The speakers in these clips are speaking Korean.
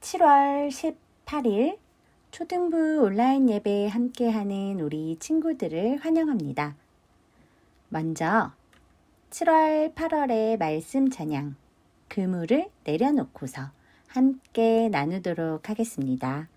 7월 18일 초등부 온라인 예배에 함께하는 우리 친구들을 환영합니다. 먼저 7월 8월의 말씀 찬양 그물을 내려놓고서 함께 나누도록 하겠습니다.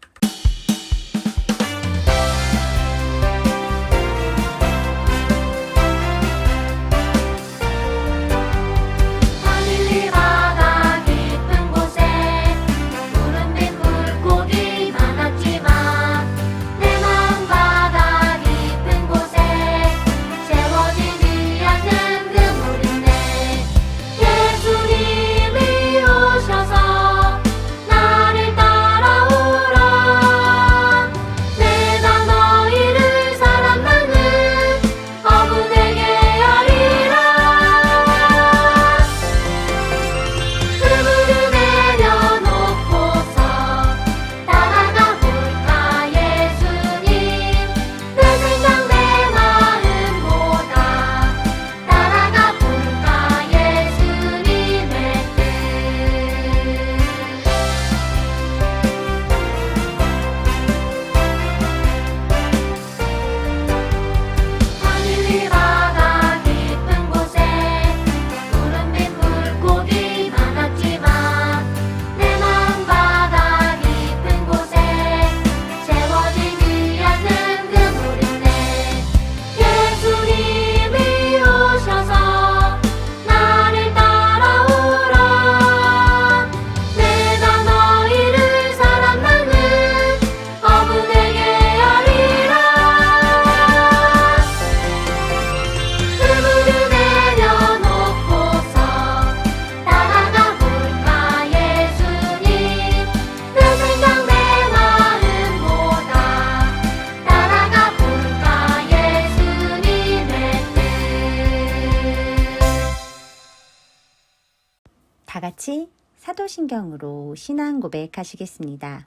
다 같이 사도신경으로 신앙 고백하시겠습니다.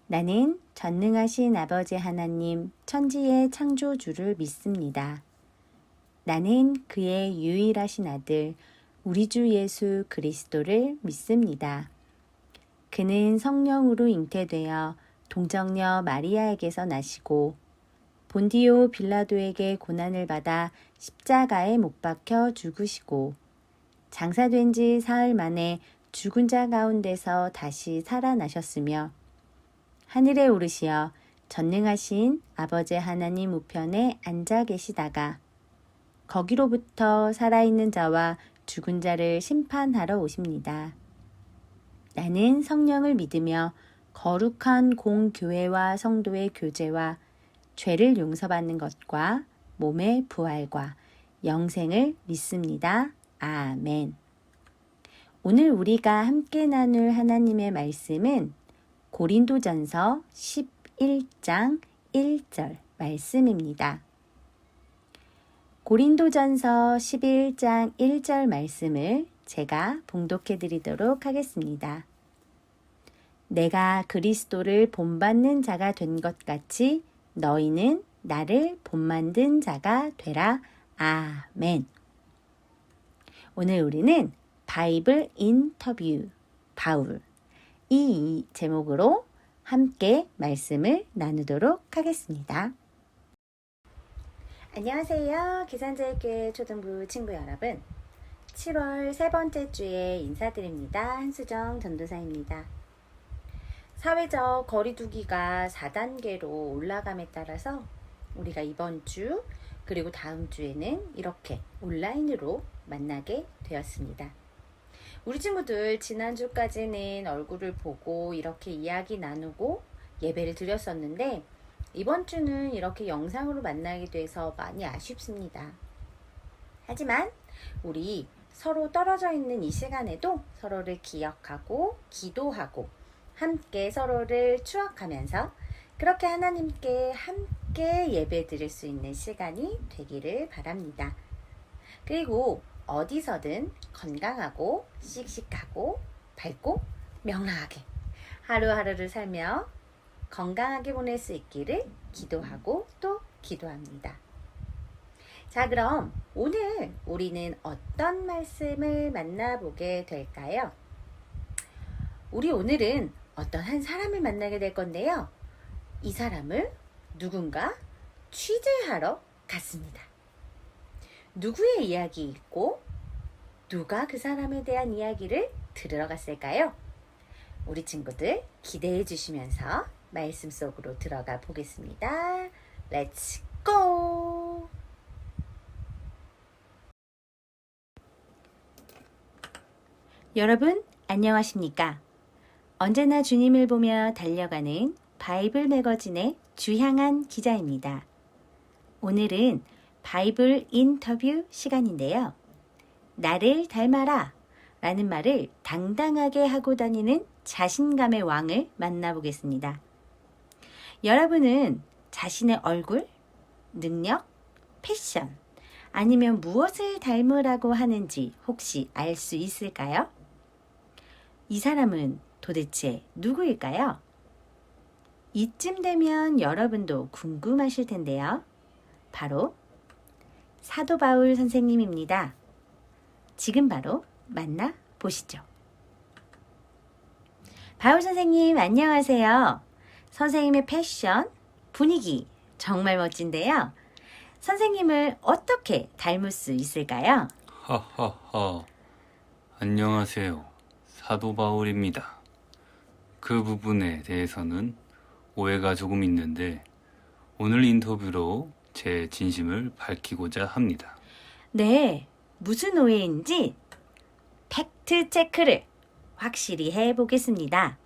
나는 전능하신 아버지 하나님 천지의 창조주를 믿습니다. 나는 그의 유일하신 아들 우리 주 예수 그리스도를 믿습니다. 그는 성령으로 잉태되어 동정녀 마리아에게서 나시고 본디오 빌라도에게 고난을 받아 십자가에 못 박혀 죽으시고 장사된 지 사흘 만에 죽은 자 가운데서 다시 살아나셨으며 하늘에 오르시어 전능하신 아버지 하나님 우편에 앉아 계시다가 거기로부터 살아있는 자와 죽은 자를 심판하러 오십니다. 나는 성령을 믿으며 거룩한 공교회와 성도의 교제와 죄를 용서받는 것과 몸의 부활과 영생을 믿습니다. 아멘. 오늘 우리가 함께 나눌 하나님의 말씀은 고린도전서 11장 1절 말씀입니다. 고린도전서 11장 1절 말씀을 제가 봉독해 드리도록 하겠습니다. 내가 그리스도를 본받는 자가 된 것 같이 너희는 나를 본만든 자가 되라. 아멘. 오늘 우리는 바이블 인터뷰 바울 이 제목으로 함께 말씀을 나누도록 하겠습니다. 안녕하세요. 기산제일교회 초등부 친구 여러분. 7월 세 번째 주에 인사드립니다. 한수정 전도사입니다. 사회적 거리두기가 4단계로 올라감에 따라서 우리가 이번 주 그리고 다음 주에는 이렇게 온라인으로 만나게 되었습니다. 우리 친구들 지난주까지는 얼굴을 보고 이렇게 이야기 나누고 예배를 드렸었는데 이번 주는 이렇게 영상으로 만나게 돼서 많이 아쉽습니다. 하지만 우리 서로 떨어져 있는 이 시간에도 서로를 기억하고 기도하고 함께 서로를 추억하면서 그렇게 하나님께 함께 예배 드릴 수 있는 시간이 되기를 바랍니다. 그리고 어디서든 건강하고 씩씩하고 밝고 명랑하게 하루하루를 살며 건강하게 보낼 수 있기를 기도하고 또 기도합니다. 자, 그럼 오늘 우리는 어떤 말씀을 만나보게 될까요? 우리 오늘은 어떤 한 사람을 만나게 될 건데요. 이 사람을 누군가 취재하러 갔습니다. 누구의 이야기이고 누가 그 사람에 대한 이야기를 들으러 갔을까요? 우리 친구들 기대해 주시면서 말씀 속으로 들어가 보겠습니다. Let's go! 여러분 안녕하십니까? 언제나 주님을 보며 달려가는 바이블 매거진의 주향한 기자입니다. 오늘은 바이블 인터뷰 시간인데요. 나를 닮아라 라는 말을 당당하게 하고 다니는 자신감의 왕을 만나보겠습니다. 여러분은 자신의 얼굴, 능력, 패션, 아니면 무엇을 닮으라고 하는지 혹시 알 수 있을까요? 이 사람은 도대체 누구일까요? 이쯤 되면 여러분도 궁금하실 텐데요. 바로 사도 바울 선생님입니다. 지금 바로 만나보시죠. 바울 선생님 안녕하세요. 선생님의 패션, 분위기 정말 멋진데요. 선생님을 어떻게 닮을 수 있을까요? 하하하. 안녕하세요. 사도 바울입니다. 그 부분에 대해서는 오해가 조금 있는데 오늘 인터뷰로 제 진심을 밝히고자 합니다. 네, 무슨 오해인지 팩트 체크를 확실히 해보겠습니다.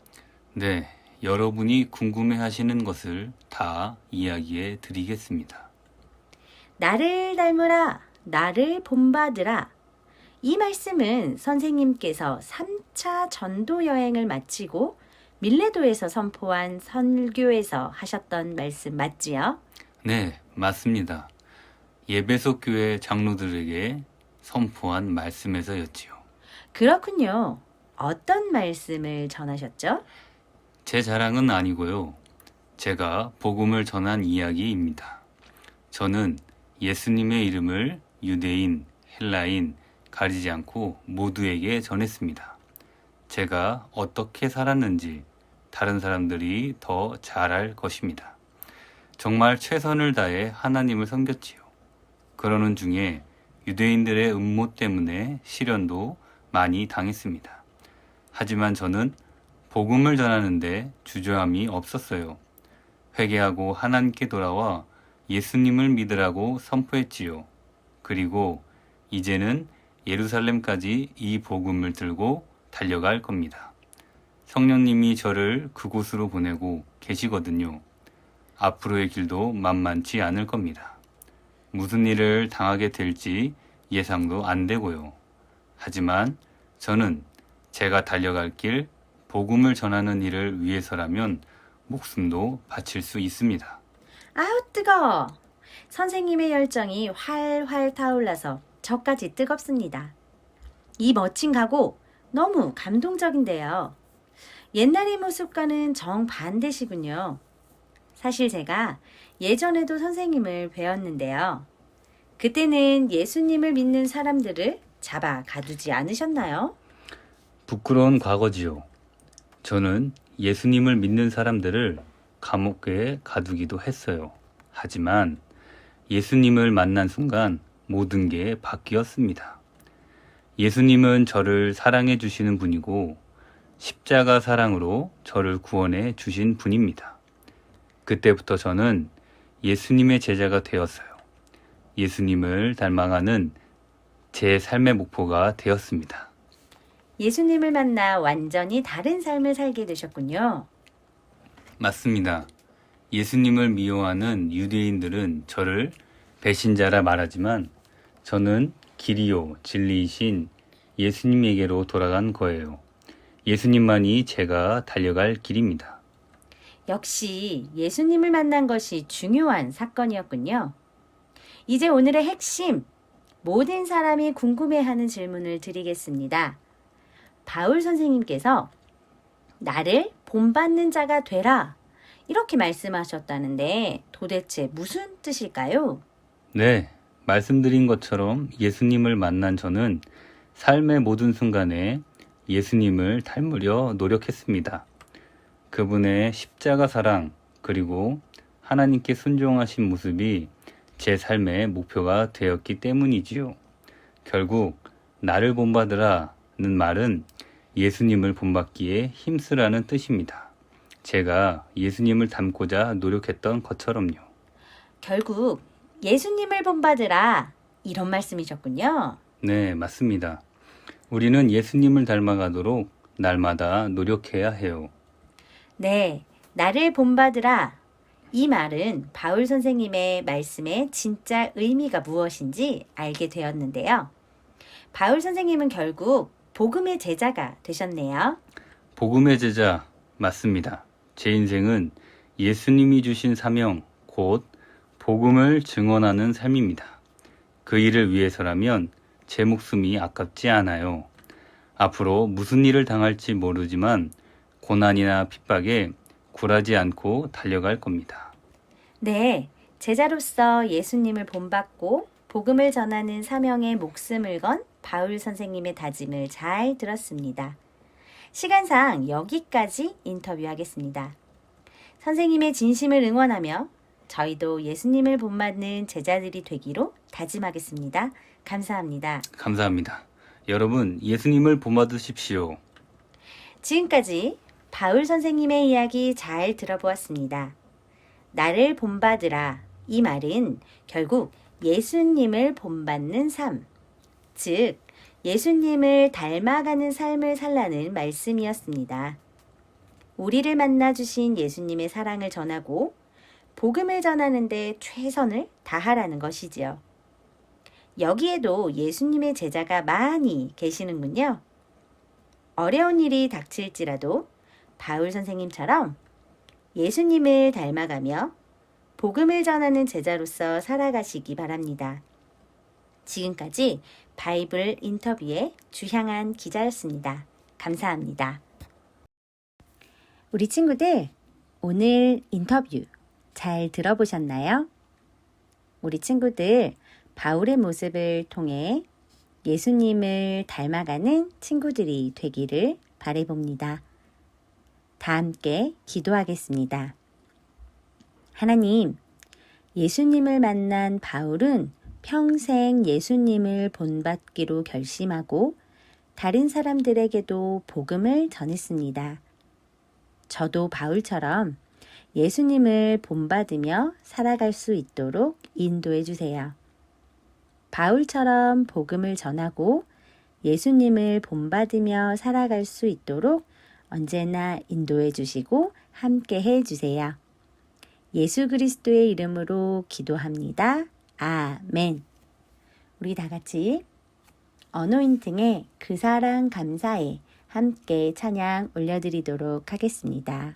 네, 여러분이 궁금해하시는 것을 다 이야기해 드리겠습니다. 나를 닮으라, 나를 본받으라. 이 말씀은 선생님께서 3차 전도 여행을 마치고 밀레도에서 선포한 선교에서 하셨던 말씀 맞지요? 네, 맞습니다. 예배소 교회 장로들에게 선포한 말씀에서였지요. 그렇군요. 어떤 말씀을 전하셨죠? 제 자랑은 아니고요. 제가 복음을 전한 이야기입니다. 저는 예수님의 이름을 유대인, 헬라인 가리지 않고 모두에게 전했습니다. 제가 어떻게 살았는지 다른 사람들이 더 잘 알 것입니다. 정말 최선을 다해 하나님을 섬겼지요. 그러는 중에 유대인들의 음모 때문에 시련도 많이 당했습니다. 하지만 저는 복음을 전하는데 주저함이 없었어요. 회개하고 하나님께 돌아와 예수님을 믿으라고 선포했지요. 그리고 이제는 예루살렘까지 이 복음을 들고 달려갈 겁니다. 성령님이 저를 그곳으로 보내고 계시거든요. 앞으로의 길도 만만치 않을 겁니다. 무슨 일을 당하게 될지 예상도 안 되고요. 하지만 저는 제가 달려갈 길, 복음을 전하는 일을 위해서라면 목숨도 바칠 수 있습니다. 아우 뜨거워. 선생님의 열정이 활활 타올라서 저까지 뜨겁습니다. 이 멋진 각오 너무 감동적인데요. 옛날의 모습과는 정반대시군요. 사실 제가 예전에도 선생님을 배웠는데요. 그때는 예수님을 믿는 사람들을 잡아 가두지 않으셨나요? 부끄러운 과거지요. 저는 예수님을 믿는 사람들을 감옥에 가두기도 했어요. 하지만 예수님을 만난 순간 모든 게 바뀌었습니다. 예수님은 저를 사랑해 주시는 분이고 십자가 사랑으로 저를 구원해 주신 분입니다. 그때부터 저는 예수님의 제자가 되었어요. 예수님을 닮아가는 제 삶의 목표가 되었습니다. 예수님을 만나 완전히 다른 삶을 살게 되셨군요. 맞습니다. 예수님을 미워하는 유대인들은 저를 배신자라 말하지만 저는 길이요 진리이신 예수님에게로 돌아간 거예요. 예수님만이 제가 달려갈 길입니다. 역시 예수님을 만난 것이 중요한 사건이었군요. 이제 오늘의 핵심, 모든 사람이 궁금해하는 질문을 드리겠습니다. 바울 선생님께서 나를 본받는 자가 되라 이렇게 말씀하셨다는데 도대체 무슨 뜻일까요? 네, 말씀드린 것처럼 예수님을 만난 저는 삶의 모든 순간에 예수님을 닮으려 노력했습니다. 그분의 십자가 사랑 그리고 하나님께 순종하신 모습이 제 삶의 목표가 되었기 때문이지요. 결국 나를 본받으라는 말은 예수님을 본받기에 힘쓰라는 뜻입니다. 제가 예수님을 닮고자 노력했던 것처럼요. 결국 예수님을 본받으라 이런 말씀이셨군요. 네, 맞습니다. 우리는 예수님을 닮아가도록 날마다 노력해야 해요. 네, 나를 본받으라. 이 말은 바울 선생님의 말씀의 진짜 의미가 무엇인지 알게 되었는데요. 바울 선생님은 결국 복음의 제자가 되셨네요. 복음의 제자, 맞습니다. 제 인생은 예수님이 주신 사명, 곧 복음을 증언하는 삶입니다. 그 일을 위해서라면 제 목숨이 아깝지 않아요. 앞으로 무슨 일을 당할지 모르지만 고난이나 핍박에 굴하지 않고 달려갈 겁니다. 네, 제자로서 예수님을 본받고 복음을 전하는 사명에 목숨을 건 바울 선생님의 다짐을 잘 들었습니다. 시간상 여기까지 인터뷰하겠습니다. 선생님의 진심을 응원하며 저희도 예수님을 본받는 제자들이 되기로 다짐하겠습니다. 감사합니다. 감사합니다. 여러분, 예수님을 본받으십시오. 지금까지 바울 선생님의 이야기 잘 들어보았습니다. 나를 본받으라. 이 말은 결국 예수님을 본받는 삶, 즉 예수님을 닮아가는 삶을 살라는 말씀이었습니다. 우리를 만나 주신 예수님의 사랑을 전하고 복음을 전하는 데 최선을 다하라는 것이지요. 여기에도 예수님의 제자가 많이 계시는군요. 어려운 일이 닥칠지라도 바울 선생님처럼 예수님을 닮아가며 복음을 전하는 제자로서 살아가시기 바랍니다. 지금까지 바이블 인터뷰의 주향한 기자였습니다. 감사합니다. 우리 친구들, 오늘 인터뷰 잘 들어보셨나요? 우리 친구들, 바울의 모습을 통해 예수님을 닮아가는 친구들이 되기를 바라봅니다. 다 함께 기도하겠습니다. 하나님, 예수님을 만난 바울은 평생 예수님을 본받기로 결심하고 다른 사람들에게도 복음을 전했습니다. 저도 바울처럼 예수님을 본받으며 살아갈 수 있도록 인도해 주세요. 바울처럼 복음을 전하고 예수님을 본받으며 살아갈 수 있도록 언제나 인도해 주시고 함께 해 주세요. 예수 그리스도의 이름으로 기도합니다. 아멘. 우리 다 같이 어노인팅의 그 사랑 감사해 함께 찬양 올려드리도록 하겠습니다.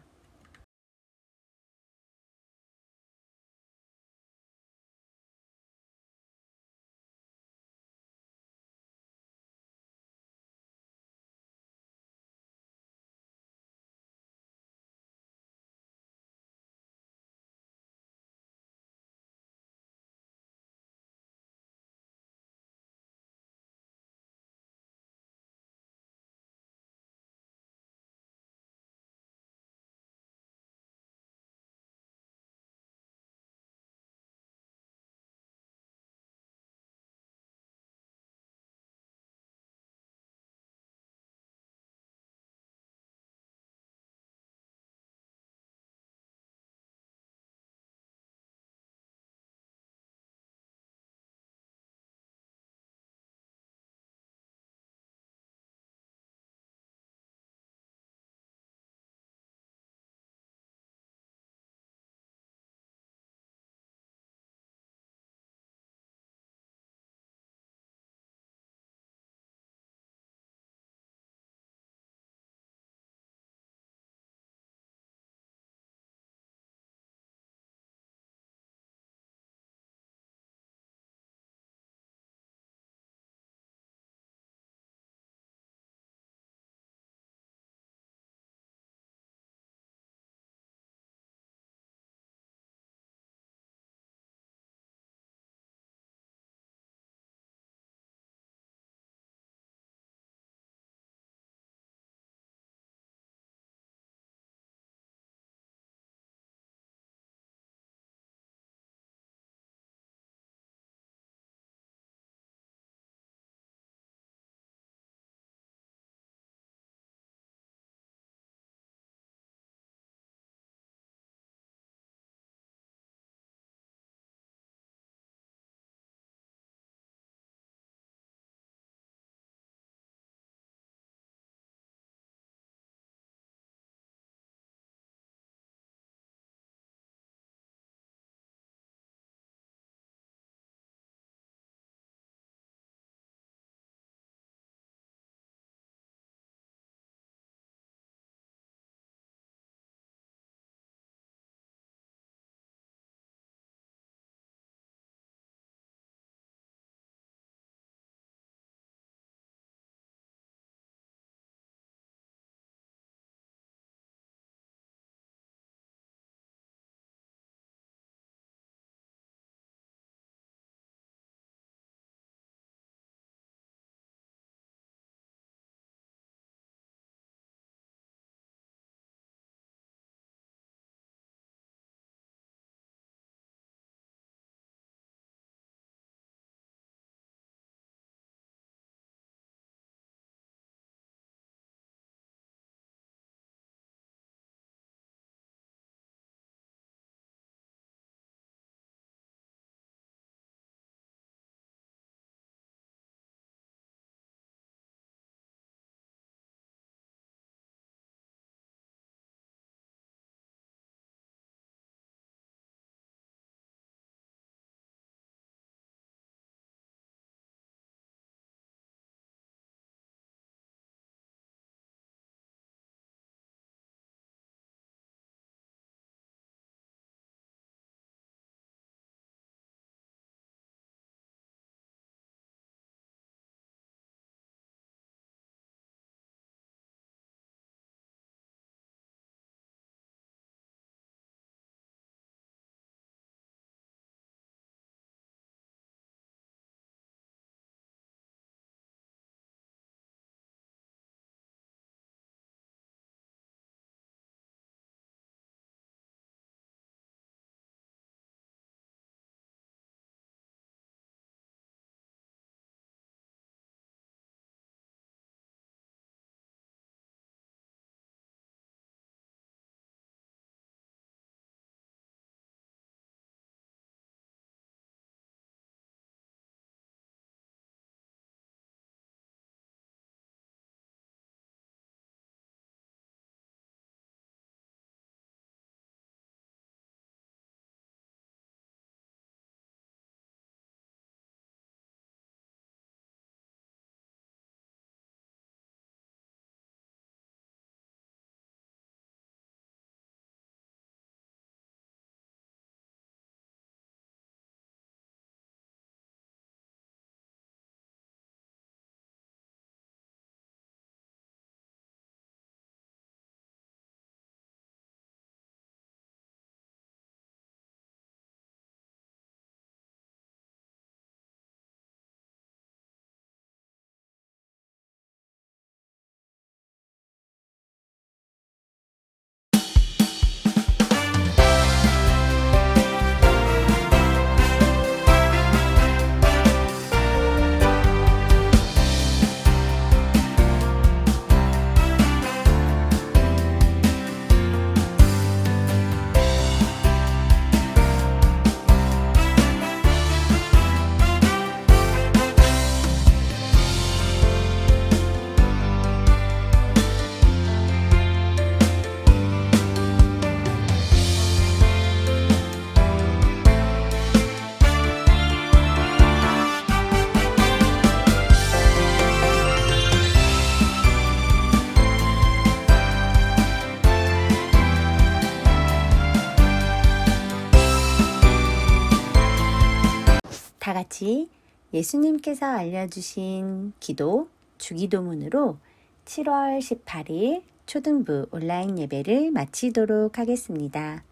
같이 예수님께서 알려주신 기도, 주기도문으로 7월 18일 초등부 온라인 예배를 마치도록 하겠습니다.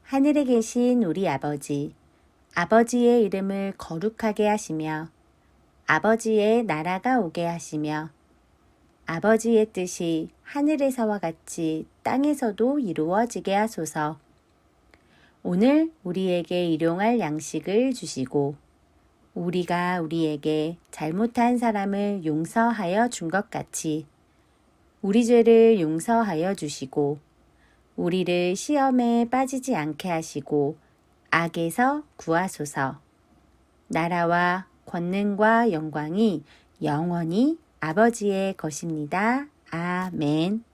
하늘에 계신 우리 아버지, 아버지의 이름을 거룩하게 하시며 아버지의 나라가 오게 하시며 아버지의 뜻이 하늘에서와 같이 땅에서도 이루어지게 하소서. 오늘 우리에게 일용할 양식을 주시고 우리가 우리에게 잘못한 사람을 용서하여 준 것 같이 우리 죄를 용서하여 주시고 우리를 시험에 빠지지 않게 하시고 악에서 구하소서. 나라와 권능과 영광이 영원히 아버지의 것입니다. 아멘.